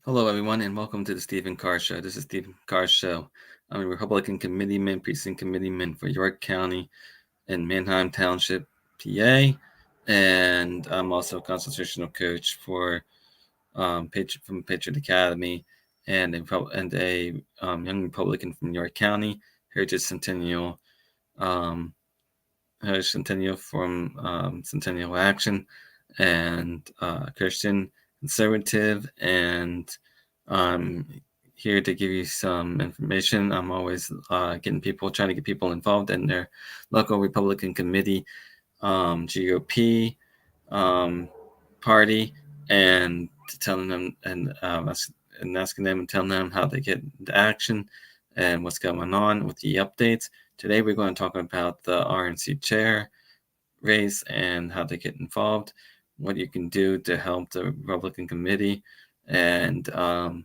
Hello, everyone, and welcome to the Stephen Carr Show. This is Stephen Carr's show. I'm a Republican committeeman, precinct committeeman for York County and Manheim Township, PA, and I'm also a constitutional coach for from Patriot Academy and a young Republican from York County, Heritage Centennial, um, Heritage Centennial from Centennial Action, and Christian conservative, and I'm here to give you some information. I'm always trying to get people involved in their local Republican committee, GOP um, party, and telling them and asking them and telling them how they get into action and what's going on with the updates. Today we're going to talk about the RNC chair race and how to get involved, what you can do to help the Republican committee, and um,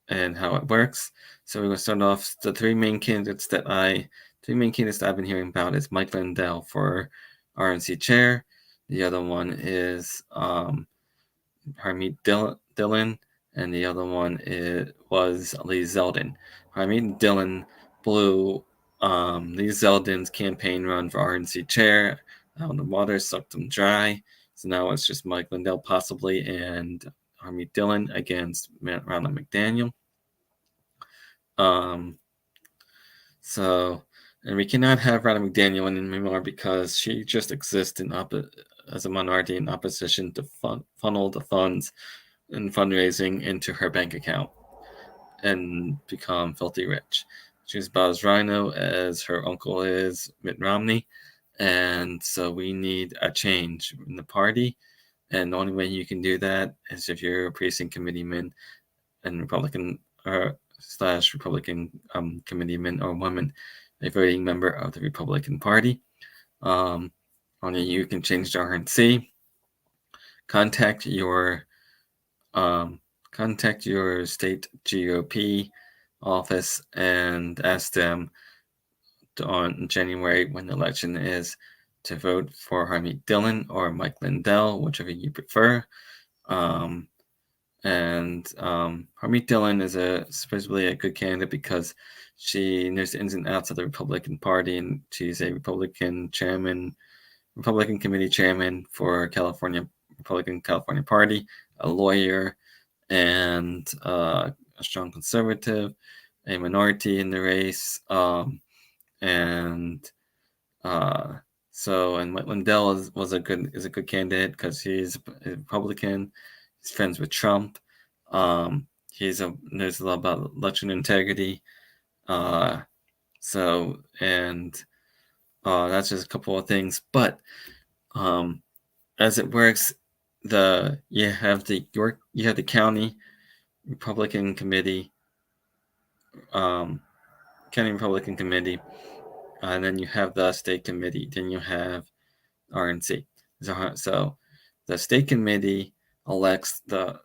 and how it works. So we're going to start off the three main candidates that I've been hearing about is Mike Lindell for RNC chair. The other one is Harmeet Dillon, and the other one was Lee Zeldin. Harmeet Dillon blew Lee Zeldin's campaign run for RNC chair out of the water, sucked him dry. So now it's just Mike Lindell possibly and Harmeet Dillon against Ronald McDaniel. Um, so, and we cannot have Ronald McDaniel anymore because she just exists as a minority in opposition to funnel the funds and fundraising into her bank account and become filthy rich. She's about as rhino as her uncle is, Mitt Romney. And so we need a change in the party. And the only way you can do that is if you're a precinct committeeman and Republican or slash Republican committeeman or woman, a voting member of the Republican Party. Um, only you can change the RNC. Contact your um, contact your state GOP office and ask them on January when the election is to vote for Harmeet Dillon or Mike Lindell, whichever you prefer. Um, and Harmeet Dillon is supposedly a good candidate because she knows the ins and outs of the Republican Party, and she's a Republican committee chairman for Republican California Party, a lawyer, and a strong conservative, a minority in the race, and uh, and Lindell is a good candidate because he's a Republican. He's friends with Trump. Um, he's a knows a lot about election integrity. Uh, so and That's just a couple of things. But um, as it works, you have the county Republican committee, um, county Republican committee, and then you have the state committee. Then you have RNC. So the state committee elects the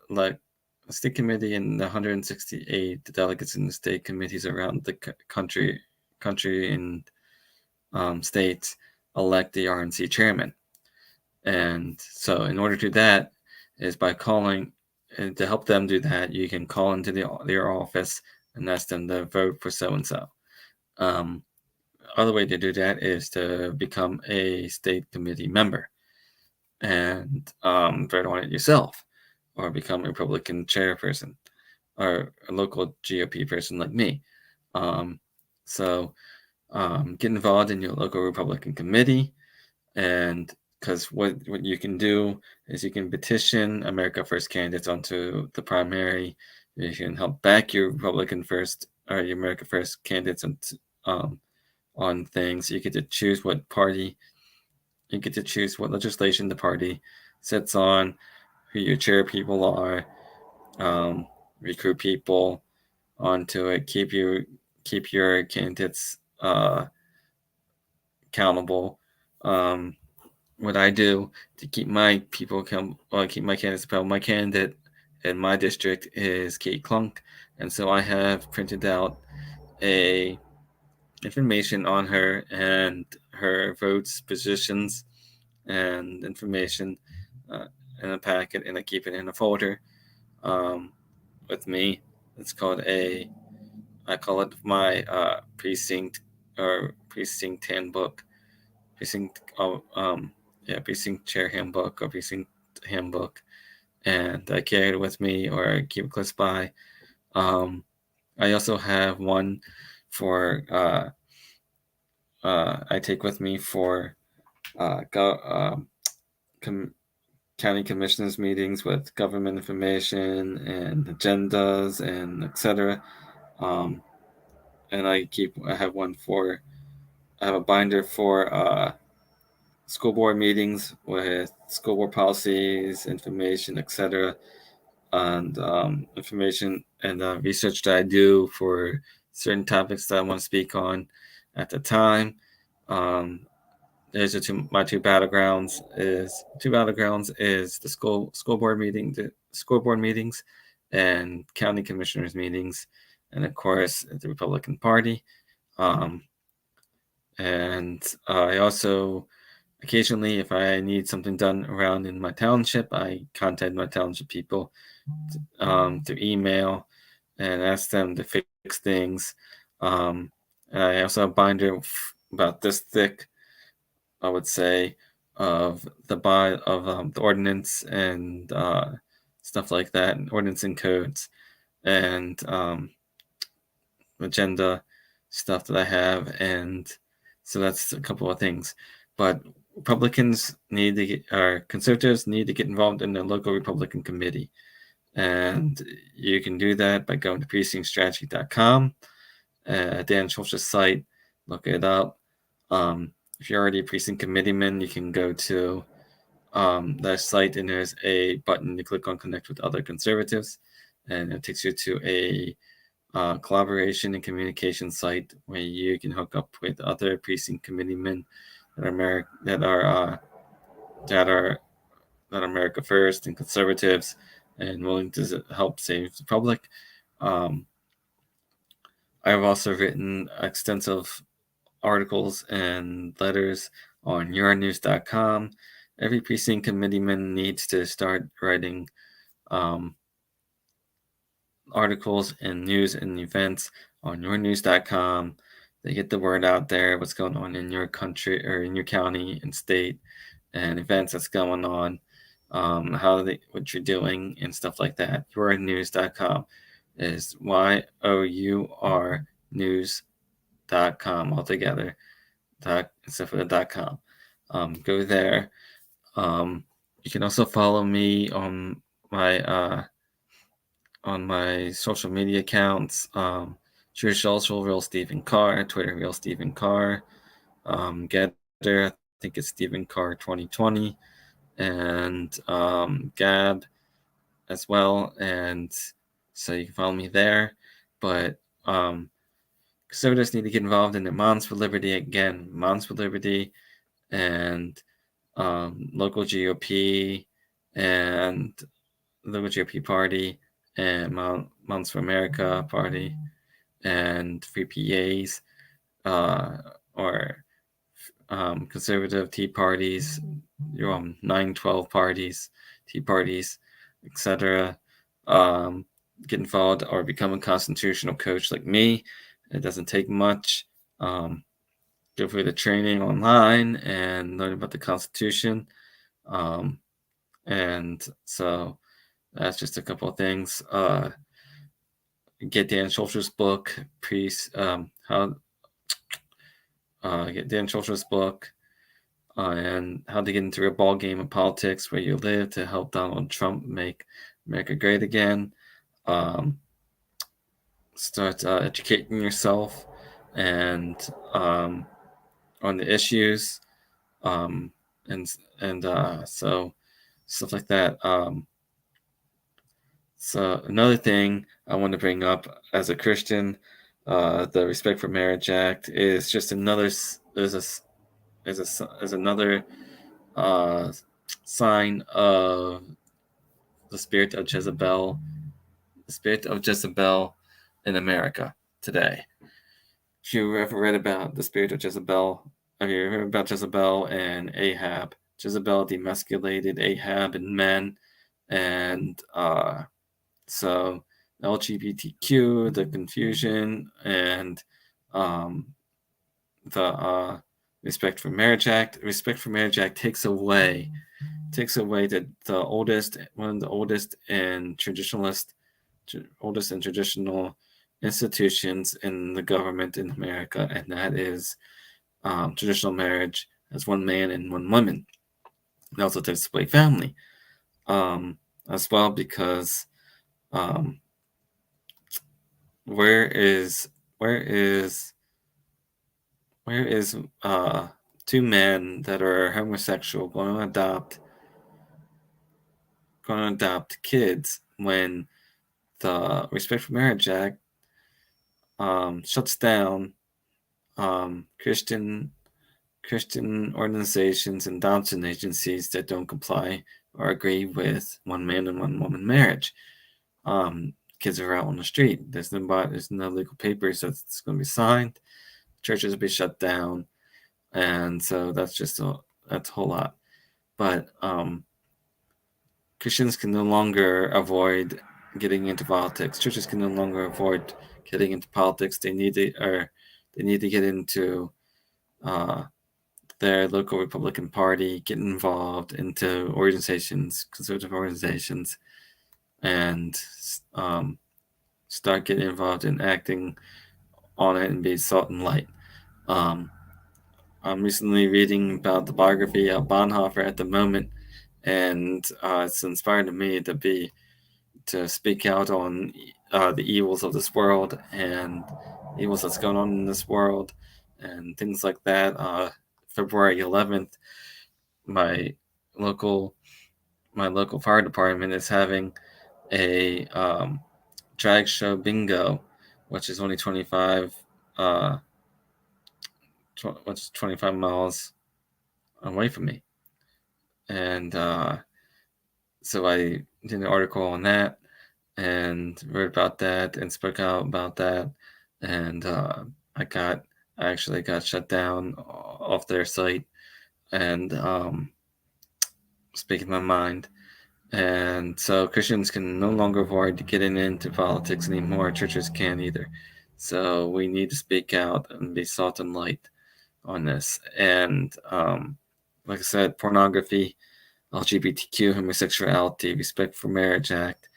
state committee and the 168 delegates in the state committees around the country and states elect the RNC chairman. And so, in order to do that, is by calling, and to help them do that, you can call into their office and ask them to vote for so and so. Other way to do that is to become a state committee member and vote on it yourself, or become a Republican chairperson or a local GOP person like me. Um, so get involved in your local Republican committee, and because what you can do is you can petition America First candidates onto the primary. You can help back your Republican First or your America First candidates um, on things. You get to choose what party. You get to choose what legislation the party sits on, who your chair people are, um, recruit people onto it, keep your candidates accountable. Um, what I do to keep my keep my candidates accountable. My candidate in my district is Kate Clunk, and so I have printed out a information on her and her votes, positions, and information uh, in a packet, and I keep it in a folder. with me. It's called I call it my precinct or precinct handbook, precinct, precinct chair handbook or precinct handbook, and I carry it with me or I keep it close by. Um, I also have one for I take with me for com- county commissioners meetings with government information and agendas and etc. Um, and I have one for I have a binder for school board meetings with school board policies, information, etc., and information and research that I do for certain topics that I want to speak on at the time. Um, there's my two battlegrounds is the school board meetings, and county commissioners meetings, and of course the Republican Party. Um, and I also occasionally, if I need something done around in my township, I contact my township people through email and ask them to fix things. Um, and I also have a binder about this thick, I would say, of the ordinance and stuff like that, and ordinance and codes, and agenda stuff that I have, and so that's a couple of things. But conservatives need to get involved in the local Republican committee, and you can do that by going to precinctstrategy.com, Dan Schultz's site. Look it up. If you're already a precinct committeeman, you can go to that site, and there's a button you click on Connect with Other Conservatives, and it takes you to a collaboration and communication site where you can hook up with other precinct committeemen that are America First and conservatives and willing to help save the public. Um, I've also written extensive articles and letters on yournews.com. Every precinct committeeman needs to start writing um, articles and news and events on yournews.com. They get the word out there, what's going on in your country or in your county and state, and events that's going on, what you're doing and stuff like that. Yournews.com is YOUR news.com altogether, except for the .com. Go there. You can also follow me my my social media accounts. True Social, Real Stephen Carr, Twitter, Real Stephen Carr, Getter, I think it's Stephen Carr 2020, and Gab as well. And so you can follow me there. But conservatives need to get involved in the Moms for Liberty again, Moms for Liberty, and local GOP, and local GOP party, and Moms for America party, and free PAs, or conservative Tea parties, your 912 parties, Tea parties, etc. Get involved or become a constitutional coach like me. It doesn't take much. Go through the training online and learn about the Constitution. And so that's just a couple of things. Get Dan Schultz's book, get Dan Schultz's book, and how to get into a ball game of politics where you live to help Donald Trump make America great again. Start educating yourself and on the issues, um, and so stuff like that. So another thing I want to bring up as a Christian, the Respect for Marriage Act is just another is another sign of the spirit of Jezebel in America today. If you ever read about the spirit of Jezebel, have you ever heard about Jezebel and Ahab? Jezebel demasculated Ahab and men, and So LGBTQ, the confusion, and the Respect for Marriage Act. Respect for Marriage Act takes away the oldest, one of the oldest and traditional institutions in the government in America, and that is traditional marriage as one man and one woman. It also takes away family as well, because um, where is where is where is two men that are homosexual going to adopt kids when the Respect for Marriage Act shuts down Christian organizations and adoption agencies that don't comply or agree with one man and one woman marriage. Kids are out on the street. There's no legal papers that's going to be signed. Churches will be shut down, and so that's a whole lot. But Christians can no longer avoid getting into politics. Churches can no longer avoid getting into politics. They need to get into uh, their local Republican Party, get involved into organizations, conservative organizations, and start getting involved in acting on it and be salt and light. I'm recently reading about the biography of Bonhoeffer at the moment, and it's inspired me to speak out on the evils of this world and evils that's going on in this world and things like that. February 11th, my local fire department is having a drag show bingo, which is only 25 which is 25 miles away from me, and so I did an article on that and wrote about that and spoke out about that, and I actually got shut down off their site, and speaking my mind. And so Christians can no longer avoid getting into politics anymore. Churches can't either. So we need to speak out and be salt and light on this. And like I said, pornography, LGBTQ, homosexuality, Respect for Marriage Act.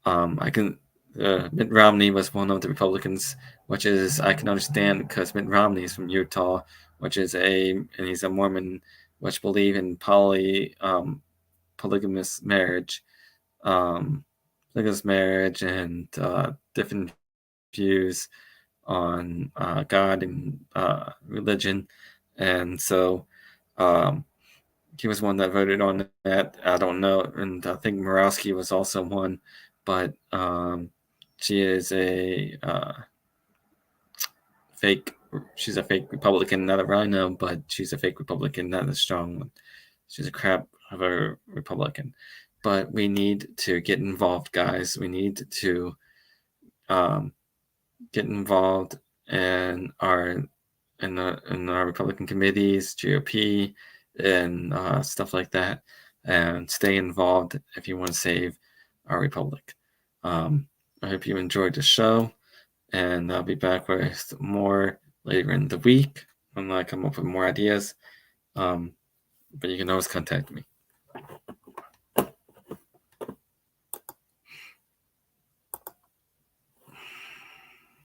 Mitt Romney was one of the Republicans, which is I can understand because Mitt Romney is from Utah, and he's a Mormon, which believe in polygamous marriage, um, and different views on God and religion, and so he was one that voted on that. I don't know, and I think Murawski was also one, but she is a fake. She's a fake Republican, not a rhino, but she's a fake Republican, not a strong one. She's a crap of a Republican. But we need to get involved, guys. We need to get involved in our Republican committees, GOP, and stuff like that, and stay involved if you want to save our republic. I hope you enjoyed the show, and I'll be back with more later in the week when I come up with more ideas. But you can always contact me.